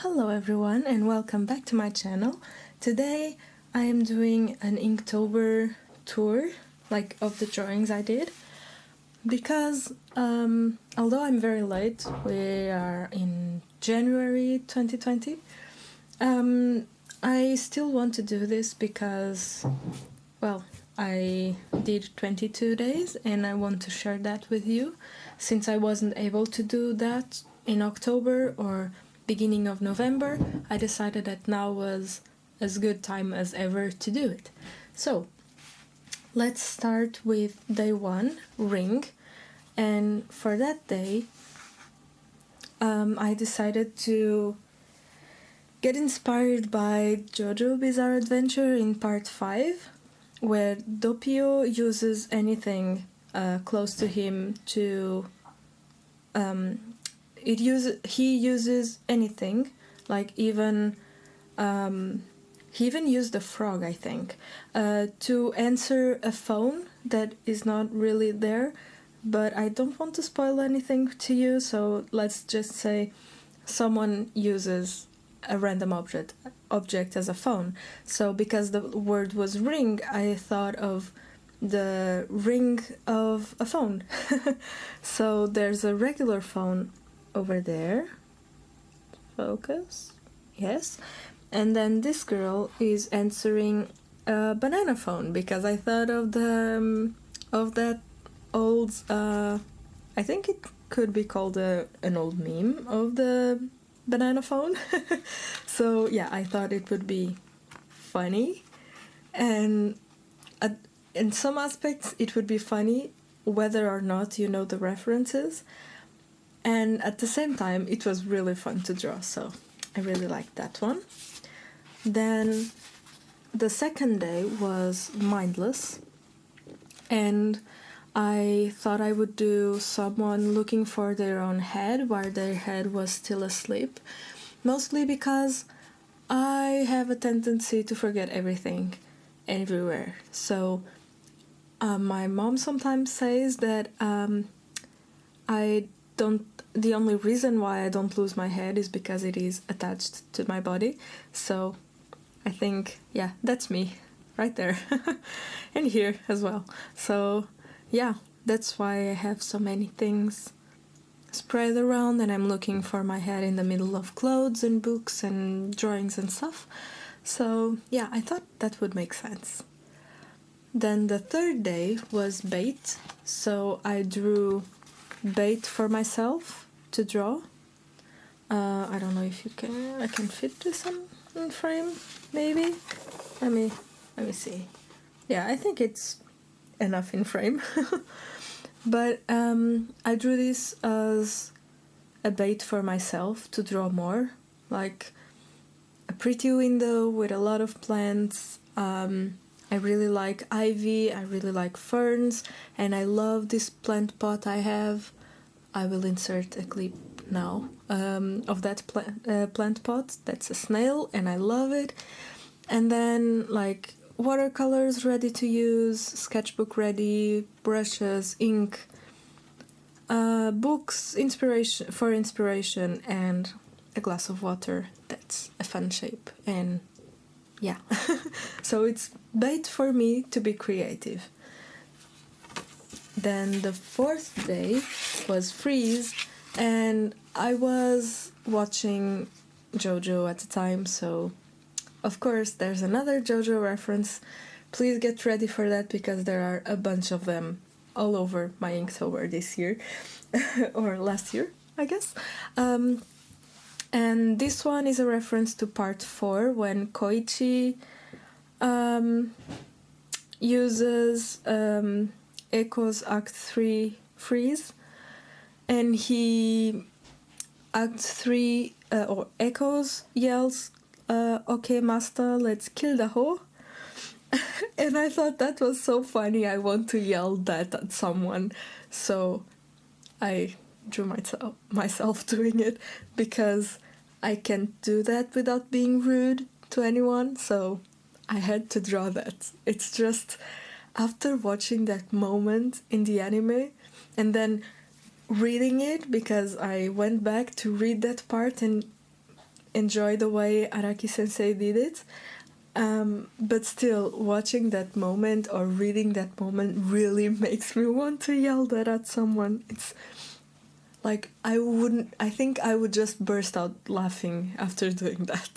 Hello everyone and welcome back to my channel. Today I am doing an Inktober tour, like of the drawings I did, because although I'm very late, we are in January 2020, I still want to do this because, well, I did 22 days and I want to share that with you, since I wasn't able to do that in October or beginning of November. I decided that now was as good time as ever to do it. So let's start with day one, ring, and for that day I decided to get inspired by JoJo Bizarre Adventure in part 5, where Doppio uses anything close to him to he uses anything, like even he even used a frog, I think, to answer a phone that is not really there, but I don't want to spoil anything to you, so let's just say someone uses a random object as a phone. So because the word was ring, I thought of the ring of a phone. So there's a regular phone over there, focus, yes, and then this girl is answering a banana phone, because I thought of the of that old I think it could be called an old meme of the banana phone. So yeah, I thought it would be funny, and in some aspects it would be funny whether or not you know the references. And at the same time, it was really fun to draw, so I really liked that one. Then the second day was Mindless, and I thought I would do someone looking for their own head while their head was still asleep, mostly because I have a tendency to forget everything everywhere. So my mom sometimes says that the only reason why I don't lose my head is because it is attached to my body. So I think, yeah, that's me right there. And here as well. So yeah, that's why I have so many things spread around and I'm looking for my head in the middle of clothes and books and drawings and stuff. So yeah, I thought that would make sense. Then the third day was bait, so I drew bait for myself to draw. I don't know if I can fit this in frame, maybe. Let me see. Yeah, I think it's enough in frame. But I drew this as a bait for myself to draw more, like a pretty window with a lot of plants. I really like ivy, I really like ferns, and I love this plant pot I have. I will insert a clip now of that plant pot. That's a snail and I love it. And then like watercolors ready to use, sketchbook ready, brushes, ink, books, inspiration, and a glass of water. That's a fun shape, and yeah. So it's bait for me to be creative. Then the fourth day was freeze, and I was watching JoJo at the time, so of course there's another JoJo reference. Please get ready for that, because there are a bunch of them all over my Inktober this year, or last year, I guess. And this one is a reference to part 4, when Koichi uses Echo's Act 3 freeze, and he Act 3 or Echoes yells, "Okay, master, let's kill the hoe." And I thought that was so funny. I want to yell that at someone, so I drew myself doing it, because I can't do that without being rude to anyone, so I had to draw that. It's just, after watching that moment in the anime and then reading it, because I went back to read that part, and enjoy the way Araki-sensei did it. But still, watching that moment or reading that moment really makes me want to yell that at someone. It's like I think I would just burst out laughing after doing that.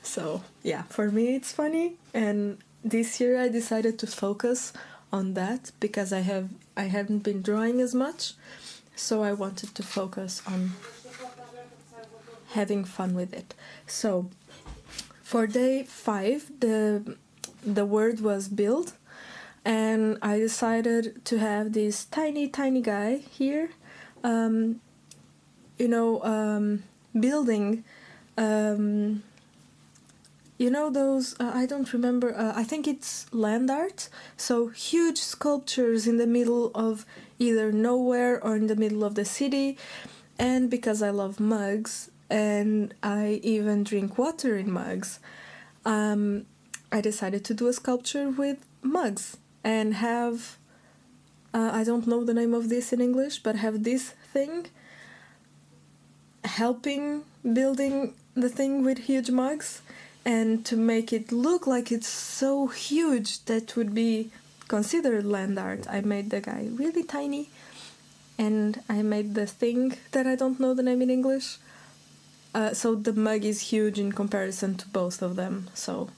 So yeah, for me it's funny, and this year I decided to focus on that because I haven't been drawing as much, so I wanted to focus on having fun with it. So for day 5, the word was build, and I decided to have this tiny guy here, building, those, I don't remember, I think it's land art, so huge sculptures in the middle of either nowhere or in the middle of the city. And because I love mugs, and I even drink water in mugs, I decided to do a sculpture with mugs and have, I don't know the name of this in English, but have this thing helping building the thing with huge mugs, and to make it look like it's so huge that would be considered land art, I made the guy really tiny, and I made the thing that I don't know the name in English. So the mug is huge in comparison to both of them, so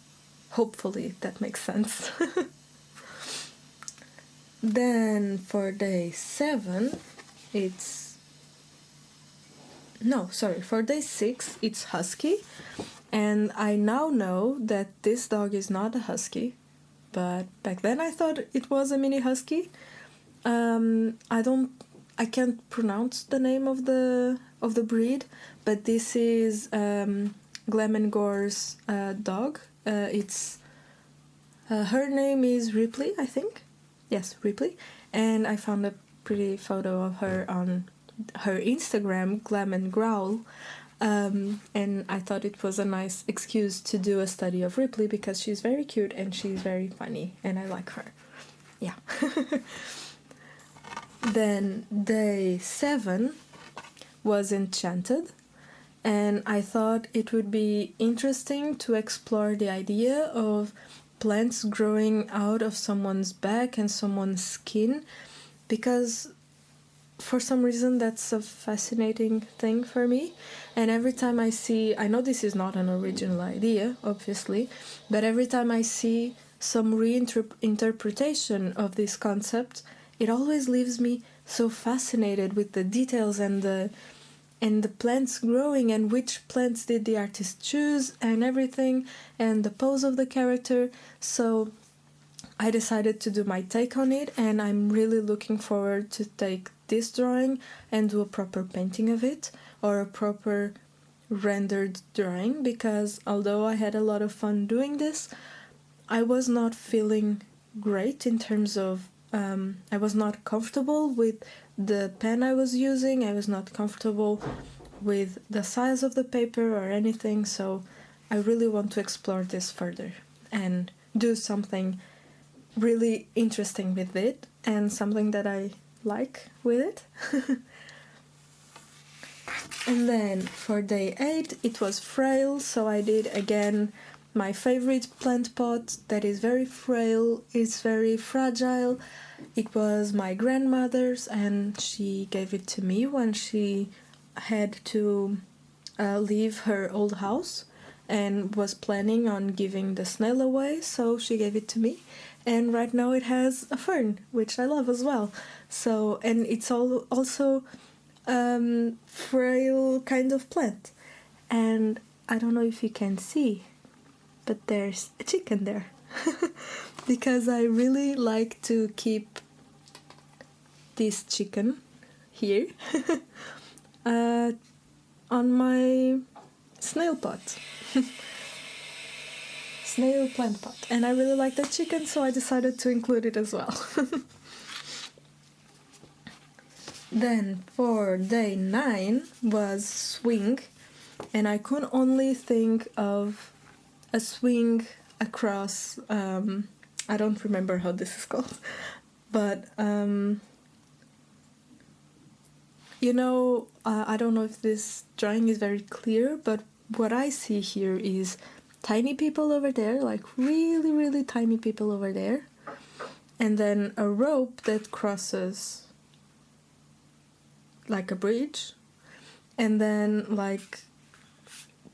hopefully that makes sense. Then for day 7, for day 6, it's Husky. And I now know that this dog is not a Husky, but back then I thought it was a mini Husky. I can't pronounce the name of the breed, but this is Glamengor's dog. It's her name is Ripley, I think. Yes, Ripley. And I found a pretty photo of her on her Instagram, Glamengrowl. And I thought it was a nice excuse to do a study of Ripley because she's very cute and she's very funny and I like her. Yeah. Then day 7 was Enchanted, and I thought it would be interesting to explore the idea of plants growing out of someone's back and someone's skin, because for some reason that's a fascinating thing for me. And every time I know this is not an original idea, obviously, but every time I see some reinterpretation of this concept, it always leaves me so fascinated with the details and the plants growing and which plants did the artist choose and everything, and the pose of the character. So I decided to do my take on it, and I'm really looking forward to take this drawing and do a proper painting of it, or a proper rendered drawing, because although I had a lot of fun doing this, I was not feeling great in terms of I was not comfortable with the pen I was using. I was not comfortable with the size of the paper or anything, so I really want to explore this further and do something really interesting with it and something that I like with it. And then for day 8 it was frail, so I did again my favorite plant pot that is very frail, it's very fragile. It was my grandmother's and she gave it to me when she had to leave her old house and was planning on giving the snail away, so she gave it to me. And right now it has a fern, which I love as well. So, and it's also frail kind of plant. And I don't know if you can see, but there's a chicken there. Because I really like to keep this chicken here on my snail pot. Snail plant pot. And I really like that chicken, so I decided to include it as well. Then for day 9 was swing, and I could only think of a swing across, I don't remember how this is called, but I don't know if this drawing is very clear, but what I see here is tiny people over there, like really, really tiny people over there, and then a rope that crosses like a bridge, and then like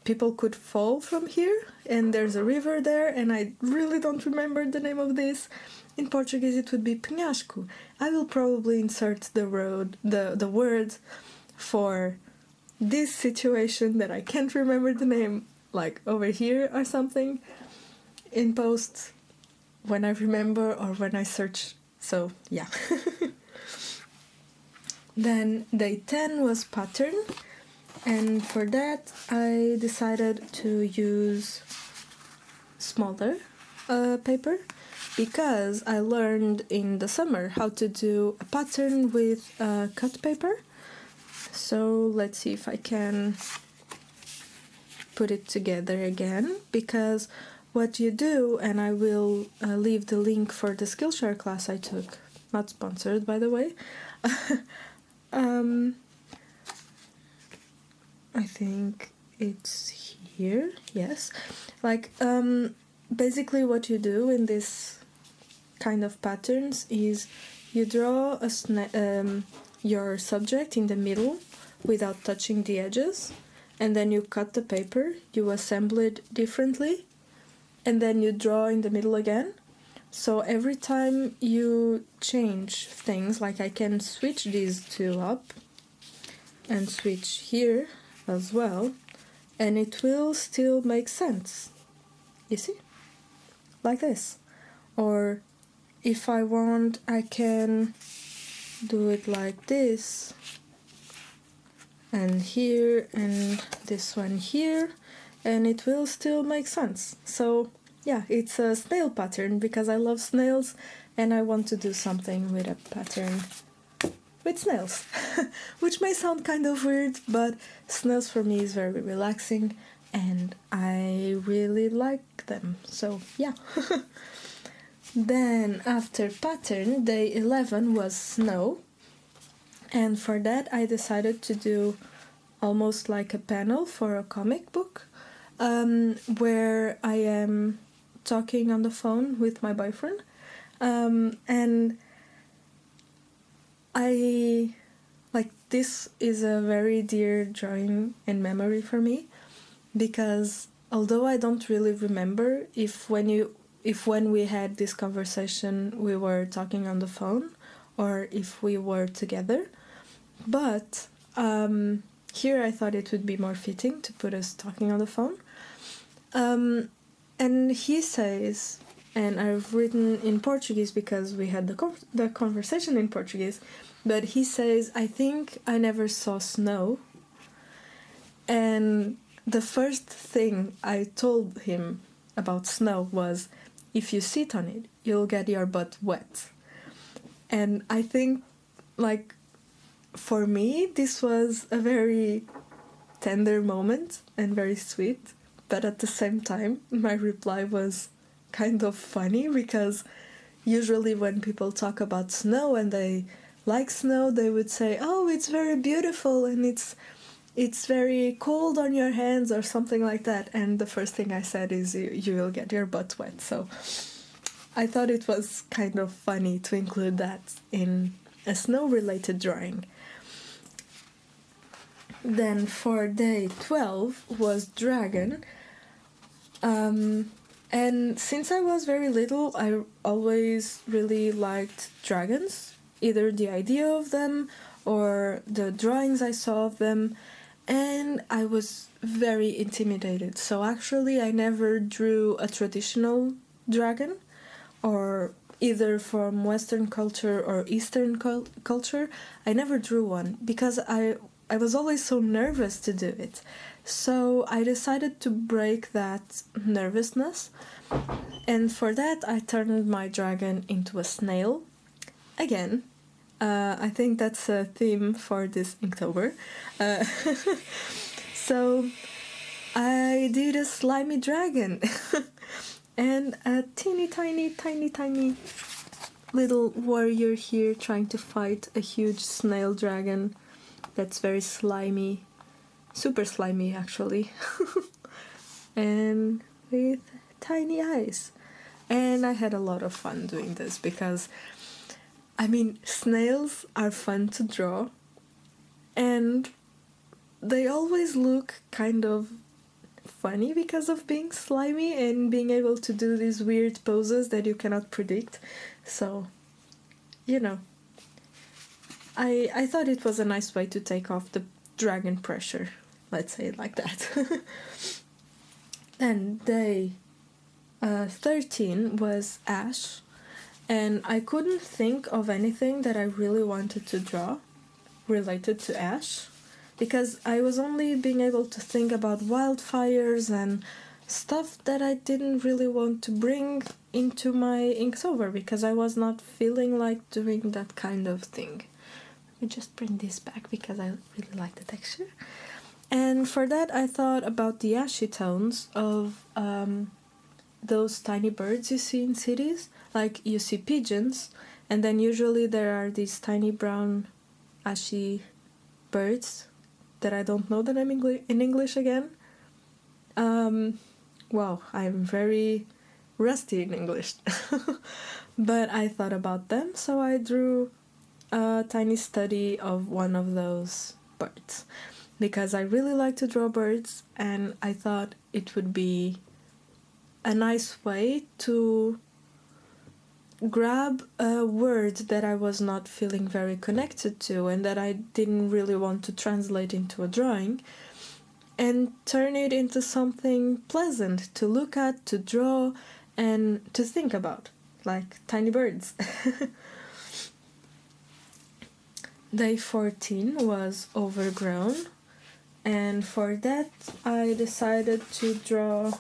people could fall from here, and there's a river there, and I really don't remember the name of this. In Portuguese it would be penhasco. I will probably insert the word for this situation that I can't remember the name, like over here or something, in post when I remember or when I search. So yeah. Then day 10 was pattern, and for that I decided to use smaller paper, because I learned in the summer how to do a pattern with cut paper. So let's see if I can put it together again, because what you do, and I will leave the link for the Skillshare class I took, not sponsored by the way. I think it's here, yes. Like, basically what you do in this kind of patterns is you draw your subject in the middle without touching the edges, and then you cut the paper, you assemble it differently, and then you draw in the middle again. So every time you change things, like I can switch these two up and switch here as well, and it will still make sense. You see? Like this. Or if I want, I can do it like this, and here, and this one here, and it will still make sense. So yeah, it's a snail pattern because I love snails and I want to do something with a pattern with snails. Which may sound kind of weird, but snails for me is very relaxing and I really like them. So yeah. Then after pattern, day 11 was snow, and for that I decided to do almost like a panel for a comic book, where I am talking on the phone with my boyfriend, and I like, this is a very dear drawing and memory for me, because although I don't really remember if when we had this conversation we were talking on the phone or if we were together, but here I thought it would be more fitting to put us talking on the phone. And he says, and I've written in Portuguese because we had the conversation in Portuguese, but he says, I think I never saw snow. And the first thing I told him about snow was, if you sit on it, you'll get your butt wet. And I think, like, for me, this was a very tender moment and very sweet, but at the same time, my reply was kind of funny, because usually when people talk about snow and they like snow, they would say, oh, it's very beautiful and it's very cold on your hands or something like that, and the first thing I said is you will get your butt wet. So I thought it was kind of funny to include that in a snow-related drawing. Then for day 12 was dragon, and since I was very little, I always really liked dragons, either the idea of them or the drawings I saw of them, and I was very intimidated. So actually I never drew a traditional dragon, or either from Western culture or Eastern culture. I never drew one because I was always so nervous to do it. So I decided to break that nervousness, and for that I turned my dragon into a snail. Again, I think that's a theme for this Inktober. So I did a slimy dragon and a teeny tiny little warrior here trying to fight a huge snail dragon that's very slimy super slimy actually, and with tiny eyes. And I had a lot of fun doing this because, I mean, snails are fun to draw, and they always look kind of funny because of being slimy and being able to do these weird poses that you cannot predict. So, you know, I thought it was a nice way to take off the dragon pressure, let's say it like that. And day 13 was Ash, and I couldn't think of anything that I really wanted to draw related to Ash, because I was only being able to think about wildfires and stuff that I didn't really want to bring into my Inktober, because I was not feeling like doing that kind of thing. Let me just bring this back because I really like the texture. And for that I thought about the ashy tones of those tiny birds you see in cities. Like, you see pigeons, and then usually there are these tiny brown ashy birds that I don't know the name in English again. Wow, I'm very rusty in English. But I thought about them, so I drew a tiny study of one of those birds, because I really like to draw birds, and I thought it would be a nice way to grab a word that I was not feeling very connected to and that I didn't really want to translate into a drawing, and turn it into something pleasant to look at, to draw, and to think about, like tiny birds. Day 14 was Overgrown, and for that I decided to draw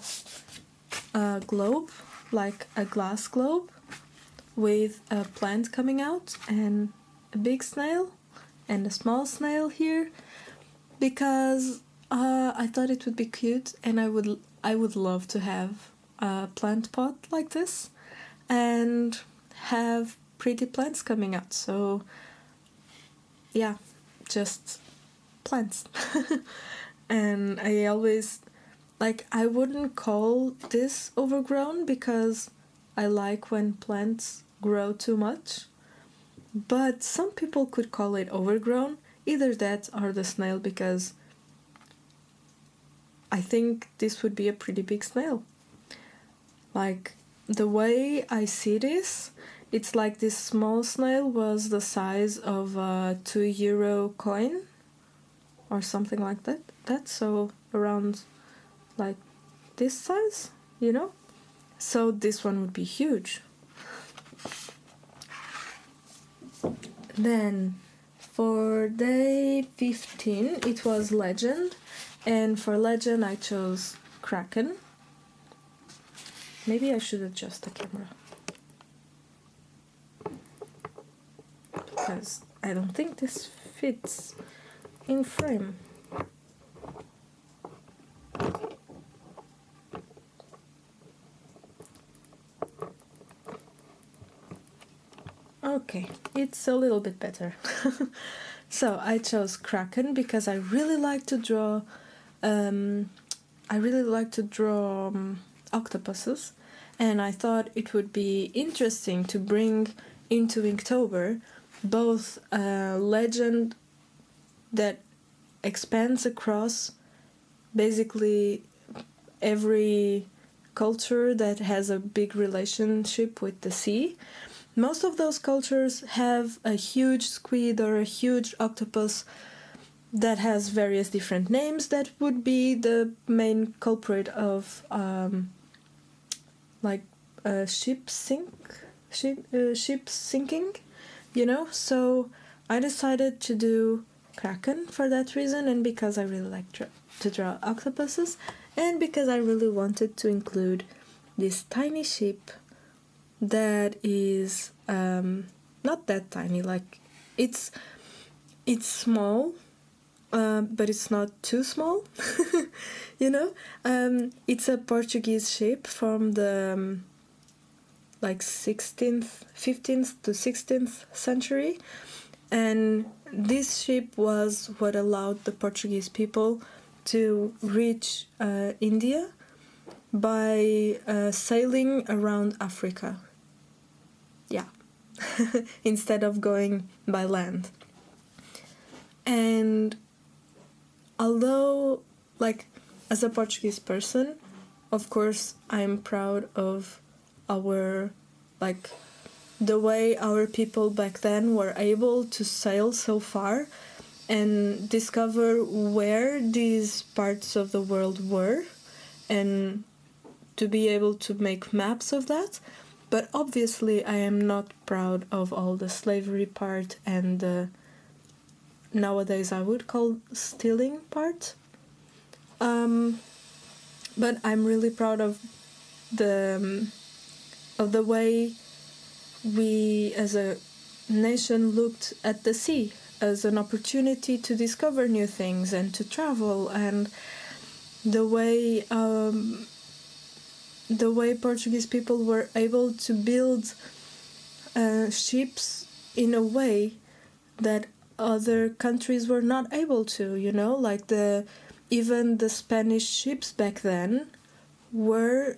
a globe, like a glass globe, with a plant coming out and a big snail and a small snail here, because I thought it would be cute, and I would love to have a plant pot like this and have pretty plants coming out. So yeah, just plants. And I always, like, I wouldn't call this overgrown because I like when plants grow too much, but some people could call it overgrown, either that or the snail, because I think this would be a pretty big snail. Like, the way I see this, it's like this small snail was the size of a €2 coin or something like that, so around like this size, you know? So this one would be huge. Then for day 15 it was Legend, and for Legend I chose Kraken. Maybe I should adjust the camera, because I don't think this fits in frame. Okay, it's a little bit better. So I chose Kraken because I really like to draw octopuses, and I thought it would be interesting to bring into Inktober both a legend that expands across basically every culture that has a big relationship with the sea. Most of those cultures have a huge squid or a huge octopus that has various different names that would be the main culprit of ship sinking, you know? So I decided to do Kraken for that reason, and because I really like to draw octopuses, and because I really wanted to include this tiny ship that is not that tiny, like it's small, but it's not too small. You know, it's a Portuguese ship from the 15th to 16th century, and this ship was what allowed the Portuguese people to reach India by sailing around Africa. Yeah. Instead of going by land. And although, like, as a Portuguese person, of course, I'm proud of our, like, the way our people back then were able to sail so far and discover where these parts of the world were and to be able to make maps of that. But obviously I am not proud of all the slavery part and the, nowadays I would call, stealing part. But I'm really proud of the way we as a nation looked at the sea as an opportunity to discover new things and to travel, and the way Portuguese people were able to build ships in a way that other countries were not able to, you know, like even the Spanish ships back then were,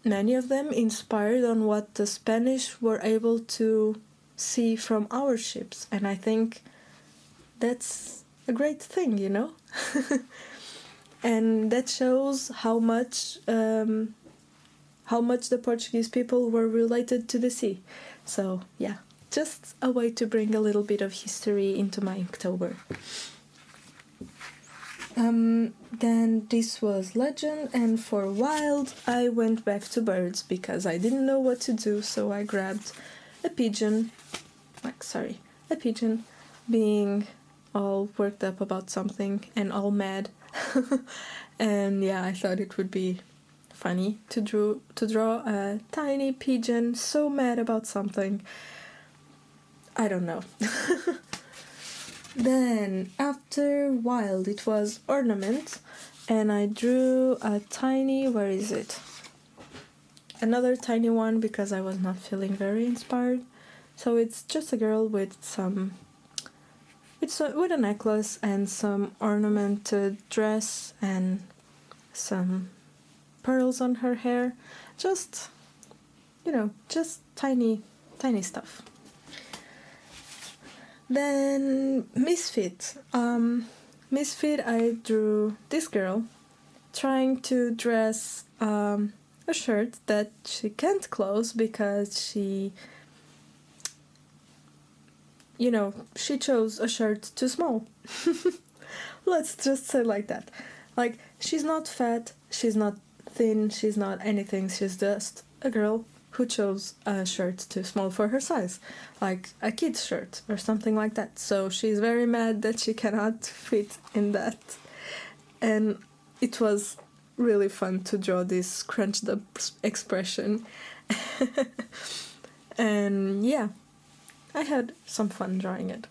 many of them, inspired on what the Spanish were able to see from our ships, and I think that's a great thing, you know. And that shows how much the Portuguese people were related to the sea. So yeah, just a way to bring a little bit of history into my Inktober. Then this was legend, and for wild I went back to birds because I didn't know what to do, so I grabbed a pigeon, being all worked up about something and all mad. And yeah, I thought it would be funny to draw a tiny pigeon so mad about something. I don't know. Then after wild it was ornament, and I drew a tiny, where is it? Another tiny one because I was not feeling very inspired. So it's just a girl with with a necklace and some ornamented dress and some pearls on her hair. Just, you know, just tiny stuff. Then Misfit. Misfit, I drew this girl trying to dress a shirt that she can't close because she chose a shirt too small. Let's just say like that. Like, she's not fat, she's not thin, she's not anything, she's just a girl who chose a shirt too small for her size, like a kid's shirt or something like that. So she's very mad that she cannot fit in that. And it was really fun to draw this scrunched up expression. And yeah, I had some fun drawing it.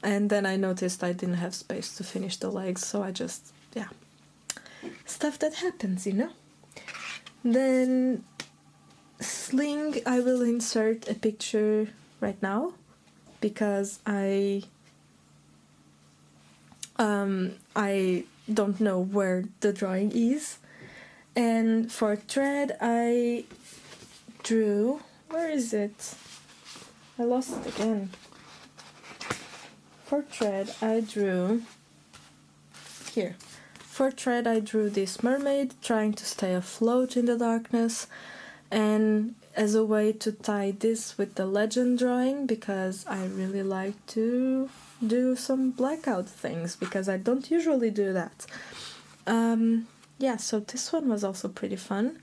And then I noticed I didn't have space to finish the legs, so I just, yeah. Stuff that happens, you know? Then sling, I will insert a picture right now because I don't know where the drawing is. And for thread I drew, where is it? I lost it again. For thread I drew here. For thread I drew this mermaid trying to stay afloat in the darkness, and as a way to tie this with the legend drawing, because I really like to do some blackout things because I don't usually do that. Yeah, so this one was also pretty fun,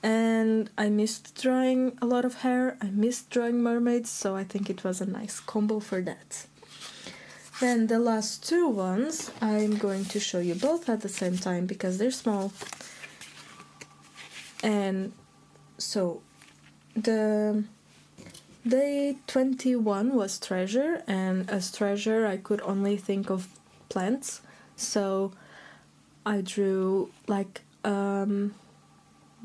and I missed drawing a lot of hair, I missed drawing mermaids, so I think it was a nice combo for that. Then the last two ones I'm going to show you both at the same time because they're small. And so the day 21 was treasure, and as treasure I could only think of plants, so I drew like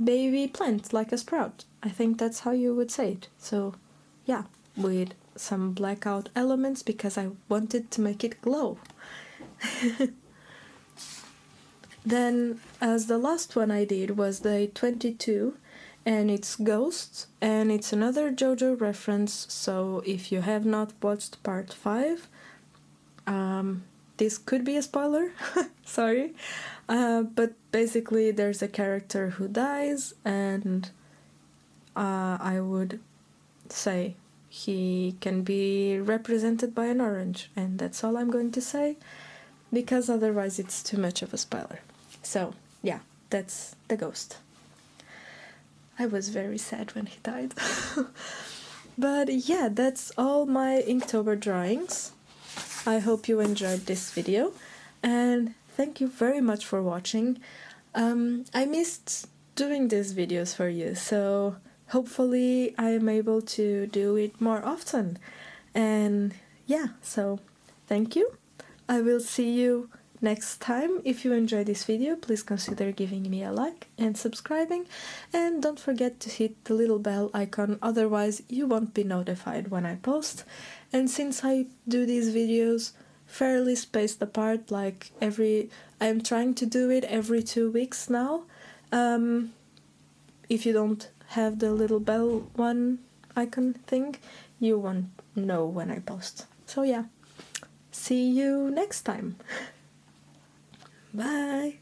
baby plant, like a sprout. I think that's how you would say it. So yeah, with some blackout elements because I wanted to make it glow. Then, as the last one I did was day 22, and it's Ghosts, and it's another JoJo reference, so if you have not watched part 5, this could be a spoiler, sorry, but basically there's a character who dies, and I would say he can be represented by an orange, and that's all I'm going to say, because otherwise it's too much of a spoiler. So, yeah, that's the ghost. I was very sad when he died. But yeah, that's all my Inktober drawings. I hope you enjoyed this video, and thank you very much for watching. I missed doing these videos for you, so hopefully I am able to do it more often. And yeah, so thank you. I will see you next time. If you enjoyed this video, please consider giving me a like and subscribing, and don't forget to hit the little bell icon, otherwise you won't be notified when I post. And since I do these videos fairly spaced apart, like I'm trying to do it every 2 weeks now, if you don't have the little bell one icon thing, you won't know when I post. So yeah, see you next time. Bye!